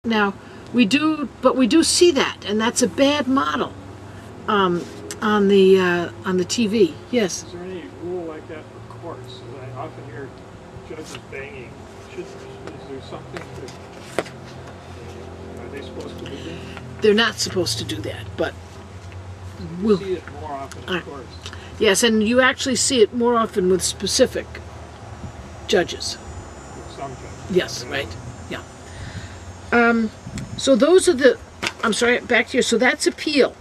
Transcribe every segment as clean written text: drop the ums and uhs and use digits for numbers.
Now, we do see that, and that's a bad model on the TV. Yes. Is there any rule like that for courts? I often hear judges banging. Is there something that are they supposed to do that? They're not supposed to do that, but we'll see it more often in courts. Yes, and you actually see it more often with specific judges. With some judges. Yes, right. Yeah. So those are the, I'm sorry, back to you. So that's appeal.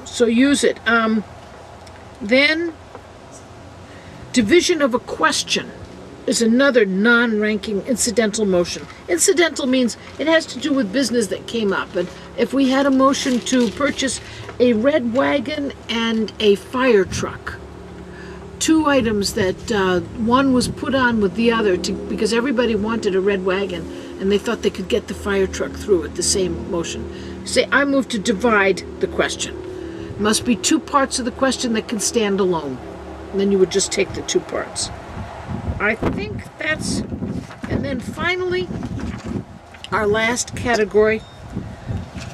So use it. Then division of a question is another non-ranking incidental motion. Incidental means it has to do with business that came up. And if we had a motion to purchase a red wagon and a fire truck, two items that one was put on with the other because everybody wanted a red wagon and they thought they could get the fire truck through it, the same motion. Say, I move to divide the question. It must be two parts of the question that can stand alone. And then you would just take the two parts. I think that's, and then finally, our last category,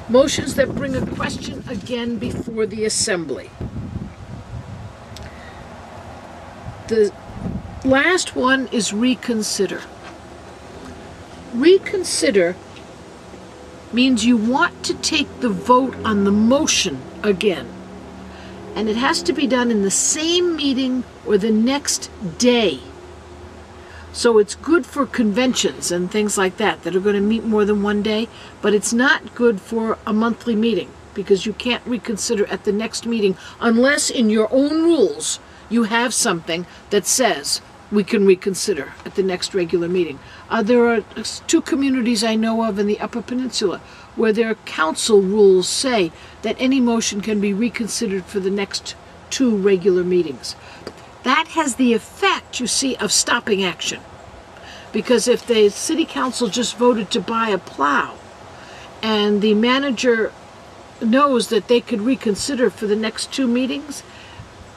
motions that bring a question again before the assembly. The last one is reconsider. Reconsider means you want to take the vote on the motion again. And it has to be done in the same meeting or the next day. So it's good for conventions and things like that that are going to meet more than one day, but it's not good for a monthly meeting because you can't reconsider at the next meeting unless in your own rules you have something that says we can reconsider at the next regular meeting. There are two communities I know of in the Upper Peninsula where their council rules say that any motion can be reconsidered for the next two regular meetings. That has the effect, you see, of stopping action. Because if the city council just voted to buy a plow and the manager knows that they could reconsider for the next two meetings,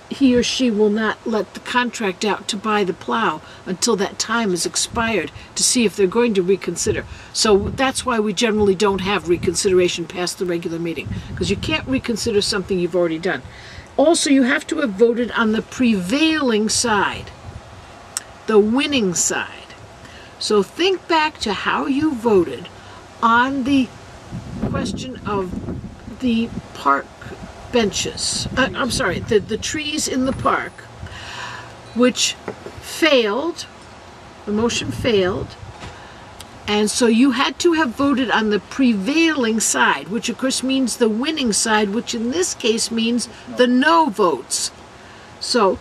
he or she will not let the contract out to buy the plow until that time is expired to see if they're going to reconsider. So that's why we generally don't have reconsideration past the regular meeting, because you can't reconsider something you've already done. Also, you have to have voted on the prevailing side, the winning side. So think back to how you voted on the question of the park benches, I'm sorry, the trees in the park, which failed, the motion failed, and so you had to have voted on the prevailing side, which of course means the winning side, which in this case means the no votes. So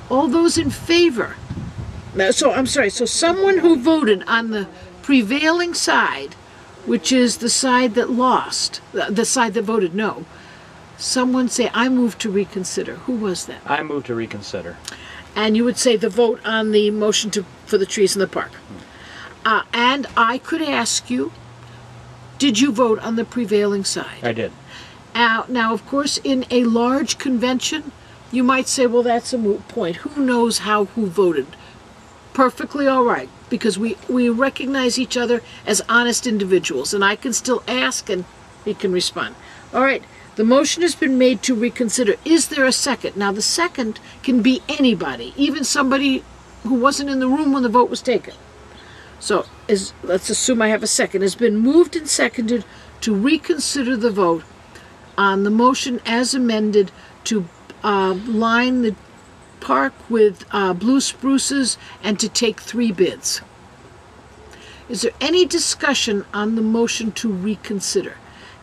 all those in favor, so someone who voted on the prevailing side, which is the side that lost, the side that voted no, someone say, I move to reconsider. Who was that? I move to reconsider. And you would say the vote on the motion for the trees in the park. And I could ask you, did you vote on the prevailing side? I did. Now, of course, in a large convention, you might say, well, that's a moot point. Who knows who voted? Perfectly all right, because we recognize each other as honest individuals, and I can still ask and he can respond. All right. The motion has been made to reconsider. Is there a second? Now, the second can be anybody, even somebody who wasn't in the room when the vote was taken. So, let's assume I have a second. It's been moved and seconded to reconsider the vote on the motion as amended to line the park with blue spruces and to take 3 bids. Is there any discussion on the motion to reconsider?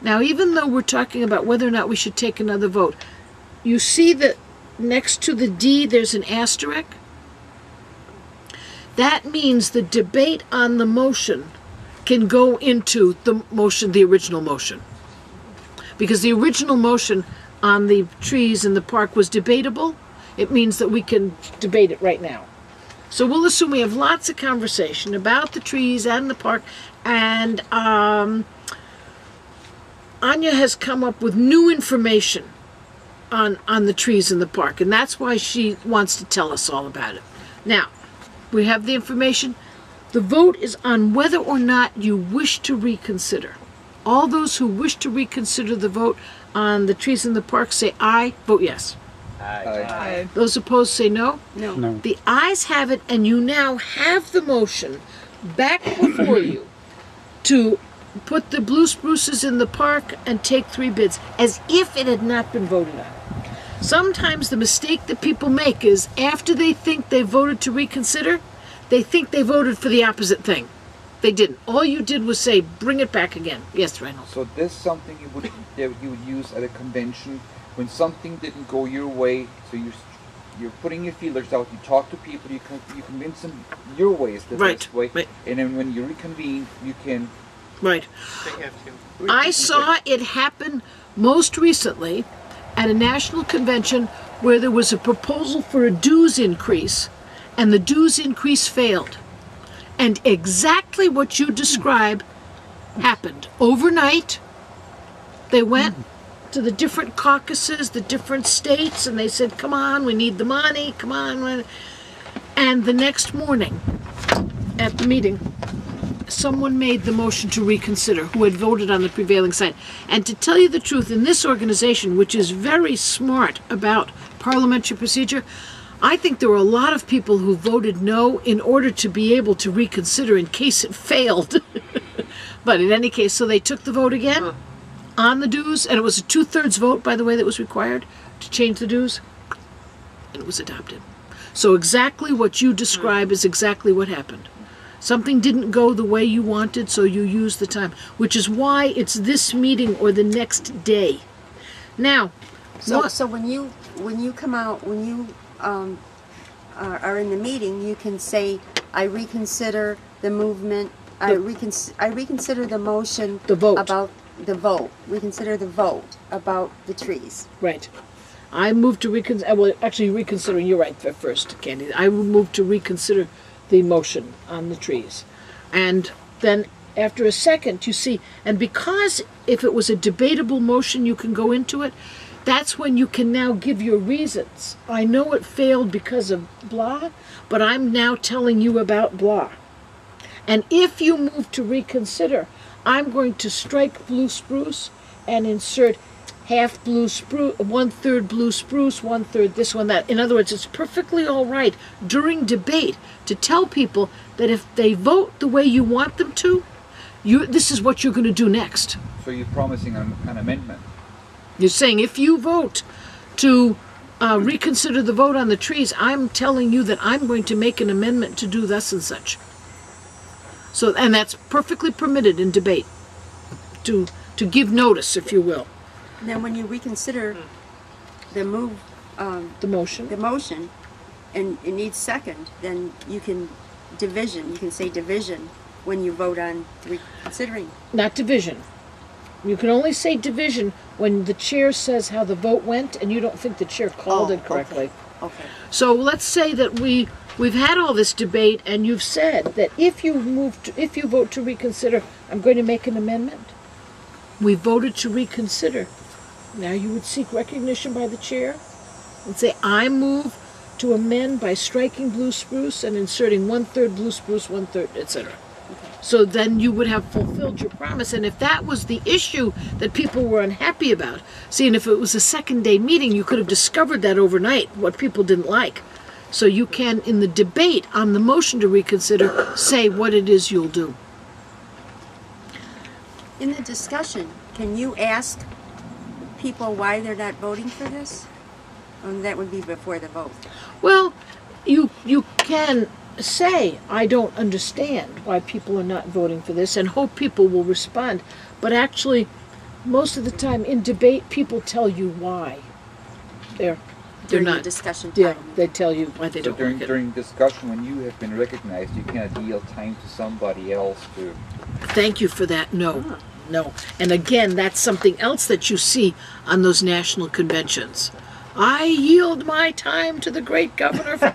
Now, even though we're talking about whether or not we should take another vote, you see that next to the D there's an asterisk. That means the debate on the motion can go into the motion, the original motion. Because the original motion on the trees in the park was debatable, it means that we can debate it right now. So we'll assume we have lots of conversation about the trees and the park, and Anya has come up with new information on the trees in the park, and that's why she wants to tell us all about it. Now, we have the information. The vote is on whether or not you wish to reconsider. All those who wish to reconsider the vote on the trees in the park say aye, vote yes. Aye. Those opposed say no. No. The ayes have it, and you now have the motion back before you to put the blue spruces in the park and take 3 bids, as if it had not been voted on. Sometimes the mistake that people make is after they think they voted to reconsider, they think they voted for the opposite thing. They didn't. All you did was say, bring it back again. Yes, Reynold. So this is something you would use at a convention when something didn't go your way. So you're putting your feelers out. You talk to people. You convince them your way is the best way. Right. And then when you reconvene, you can. Right. They have to. I saw it happen most recently at a national convention where there was a proposal for a dues increase, and the dues increase failed. And exactly what you describe happened. Overnight, they went to the different caucuses, the different states, and they said, come on, we need the money, come on. And the next morning at the meeting, someone made the motion to reconsider who had voted on the prevailing side. And to tell you the truth, in this organization, which is very smart about parliamentary procedure, I think there were a lot of people who voted no in order to be able to reconsider in case it failed. But in any case, so they took the vote again on the dues, and it was a 2/3 vote, by the way, that was required to change the dues, and it was adopted. So exactly what you describe is exactly what happened. Something didn't go the way you wanted, so you used the time, which is why it's this meeting or the next day. Now, So when you come out, when you are in the meeting, you can say, I reconsider the movement, I reconsider the motion The vote. about the vote. Reconsider the vote about the trees. right. I moved to reconsider, well, actually reconsidering, you're right first, Candy. I moved to reconsider the motion on the trees. And then after a second, you see, and because if it was a debatable motion, you can go into it, that's when you can now give your reasons. I know it failed because of blah, but I'm now telling you about blah. And if you move to reconsider, I'm going to strike blue spruce and insert half blue spruce, 1/3 blue spruce, 1/3 this one, that. In other words, it's perfectly all right during debate to tell people that if they vote the way you want them to, this is what you're going to do next. So you're promising an amendment. You're saying if you vote to reconsider the vote on the trees, I'm telling you that I'm going to make an amendment to do thus and such. So, and that's perfectly permitted in debate, to give notice, if you will. And then when you reconsider the The motion. and it needs second, then you can say division when you vote on reconsidering. Not division. You can only say division when the chair says how the vote went and you don't think the chair called it correctly. Okay. So let's say that we've had all this debate and you've said that if you vote to reconsider, I'm going to make an amendment. We voted to reconsider. Now you would seek recognition by the chair and say, I move to amend by striking blue spruce and inserting 1/3 blue spruce, 1/3, etc. So then you would have fulfilled your promise. And if that was the issue that people were unhappy about, see, and if it was a second day meeting, you could have discovered that overnight, what people didn't like. So you can, in the debate on the motion to reconsider, say what it is you'll do. In the discussion, can you ask people why they're not voting for this? And that would be before the vote. Well, you can say, I don't understand why people are not voting for this, and hope people will respond. But actually, most of the time in debate, people tell you why they're During not. the discussion time. Yeah, they tell you why they So don't during like it. during discussion, when you have been recognized, you cannot deal time to somebody else to. Thank you for that. No, no. And again, that's something else that you see on those national conventions. I yield my time to the great governor.